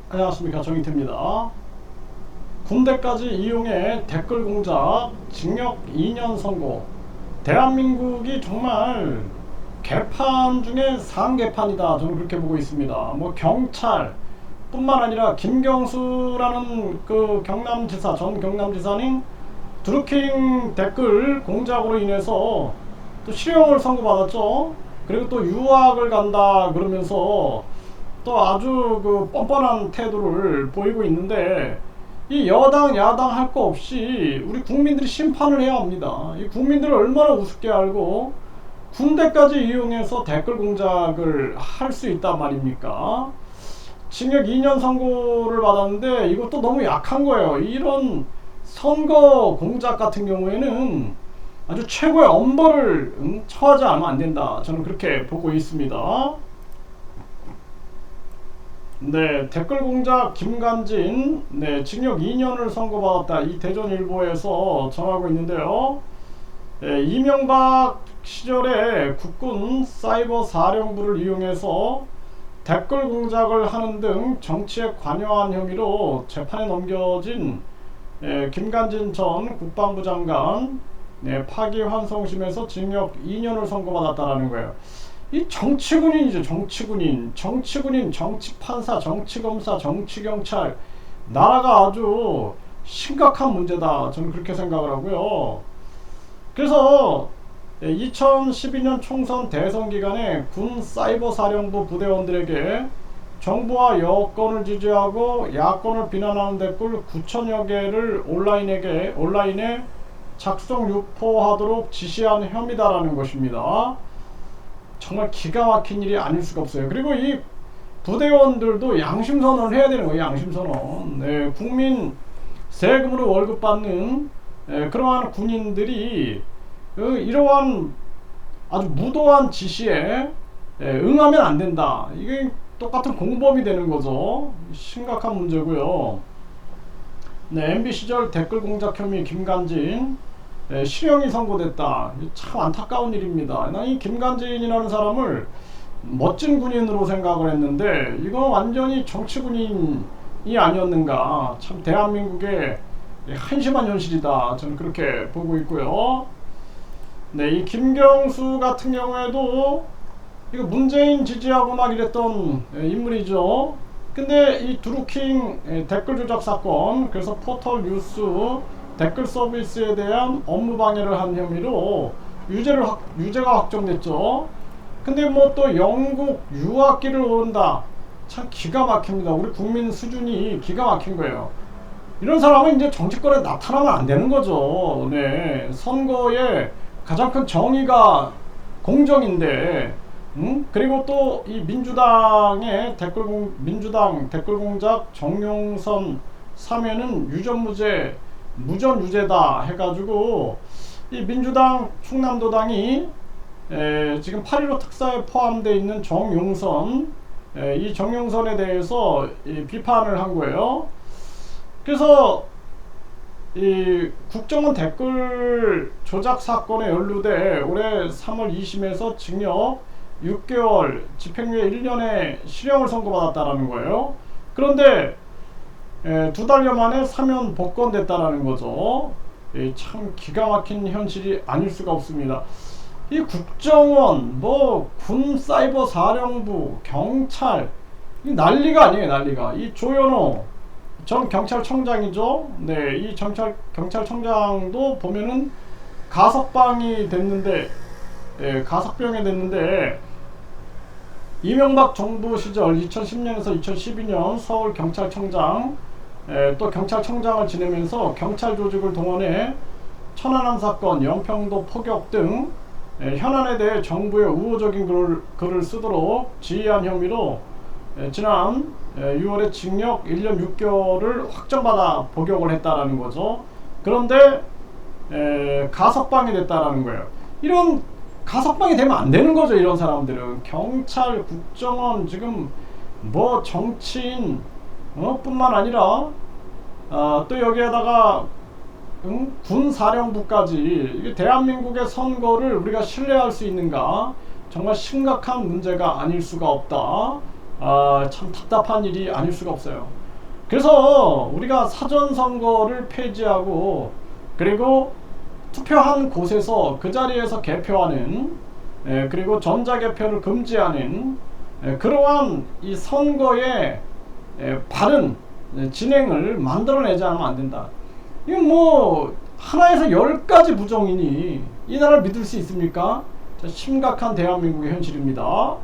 안녕하십니까, 정인태입니다. 군대까지 이용해 댓글 공작, 징역 2년 선고. 대한민국이 정말 개판 중에 상개판이다, 저는 그렇게 보고 있습니다. 뭐 경찰 뿐만 아니라 김경수라는 그 경남지사, 전 경남지사님 드루킹 댓글 공작으로 인해서 또 실형을 선고받았죠. 그리고 또 유학을 간다 그러면서 또 아주 그 뻔뻔한 태도를 보이고 있는데, 이 여당 야당 할 거 없이 우리 국민들이 심판을 해야 합니다. 이 국민들을 얼마나 우습게 알고 군대까지 이용해서 댓글 공작을 할 수 있단 말입니까? 징역 2년 선고를 받았는데 이것도 너무 약한 거예요. 이런 선거 공작 같은 경우에는 아주 최고의 엄벌을 처하지 않으면 안 된다, 저는 그렇게 보고 있습니다. 네, 댓글 공작 김관진, 네, 징역 2년을 선고받았다. 이 대전일보에서 전하고 있는데요. 네, 이명박 시절에 국군 사이버 사령부를 이용해서 댓글 공작을 하는 등 정치에 관여한 혐의로 재판에 넘겨진 김관진 전 국방부 장관, 파기환송심에서 징역 2년을 선고받았다라는 거예요. 이 정치군인이죠. 정치군인, 정치판사, 정치검사, 정치경찰. 나라가 아주 심각한 문제다, 저는 그렇게 생각을 하고요. 그래서 2012년 총선 대선 기간에 군 사이버 사령부 부대원들에게 정부와 여권을 지지하고 야권을 비난하는 댓글 9천여 개를 온라인에 작성 유포하도록 지시한 혐의다라는 것입니다. 정말 기가 막힌 일이 아닐 수가 없어요. 그리고 이 부대원들도 양심선언을 해야 되는 거예요. 양심선언. 네, 국민 세금으로 월급 받는 그러한 군인들이 이러한 아주 무도한 지시에 응하면 안 된다. 이게 똑같은 공범이 되는 거죠. 심각한 문제고요. 네, MB 시절 댓글 공작 혐의 김관진, 실형이 선고됐다. 참 안타까운 일입니다. 난 이 김관진이라는 사람을 멋진 군인으로 생각을 했는데 이건 완전히 정치군인이 아니었는가. 참 대한민국의 한심한 현실이다, 저는 그렇게 보고 있고요. 네, 이 김경수 같은 경우에도 이거 문재인 지지하고 막 이랬던 인물이죠. 근데 이 드루킹 댓글 조작 사건, 그래서 포털 뉴스 댓글 서비스에 대한 업무 방해를 한 혐의로 유죄가 확정됐죠. 근데 뭐 또 영국 유학기를 오른다. 참 기가 막힙니다. 우리 국민 수준이 기가 막힌 거예요. 이런 사람은 이제 정치권에 나타나면 안 되는 거죠. 네, 선거에 가장 큰 정의가 공정인데, 그리고 또 이 민주당의 민주당 댓글 공작 정용선 사면은 유전무죄, 무전유죄다 해가지고 이 민주당 충남도당이 지금 8.15 특사에 포함되어 있는 정용선, 이 정용선에 대해서 비판을 한 거예요. 그래서 이 국정원 댓글 조작 사건에 연루돼 올해 3월 2심에서 징역 6개월, 집행유예 1년의 실형을 선고받았다라는 거예요. 그런데 2달여 만에 사면 복권됐다라는 거죠. 참 기가 막힌 현실이 아닐 수가 없습니다. 이 국정원, 뭐 군 사이버 사령부, 경찰, 이 난리가 아니에요, 난리가. 이 조현호 전 경찰청장이죠. 네, 이 경찰청장도 보면은 가석방이 됐는데, 가석병이 됐는데, 이명박 정부 시절 2010년에서 2012년 서울 경찰청장, 또 경찰청장을 지내면서 경찰 조직을 동원해 천안함 사건, 연평도 포격 등 현안에 대해 정부의 우호적인 글을 쓰도록 지휘한 혐의로 지난 6월에 징역 1년 6개월을 확정받아 복역을 했다라는 거죠. 그런데 가석방이 됐다라는 거예요. 이런 가석방이 되면 안 되는 거죠. 이런 사람들은 경찰, 국정원, 지금 뭐 정치인 뿐만 아니라 또 여기에다가 군 사령부까지, 이게 대한민국의 선거를 우리가 신뢰할 수 있는가? 정말 심각한 문제가 아닐 수가 없다. 참 답답한 일이 아닐 수가 없어요. 그래서 우리가 사전선거를 폐지하고 그리고 투표한 곳에서 그 자리에서 개표하는 그리고 전자개표를 금지하는 그러한 이 선거의 바른 진행을 만들어내지 않으면 안 된다. 이건 뭐 하나에서 10가지 부정이니 이 나라를 믿을 수 있습니까? 심각한 대한민국의 현실입니다.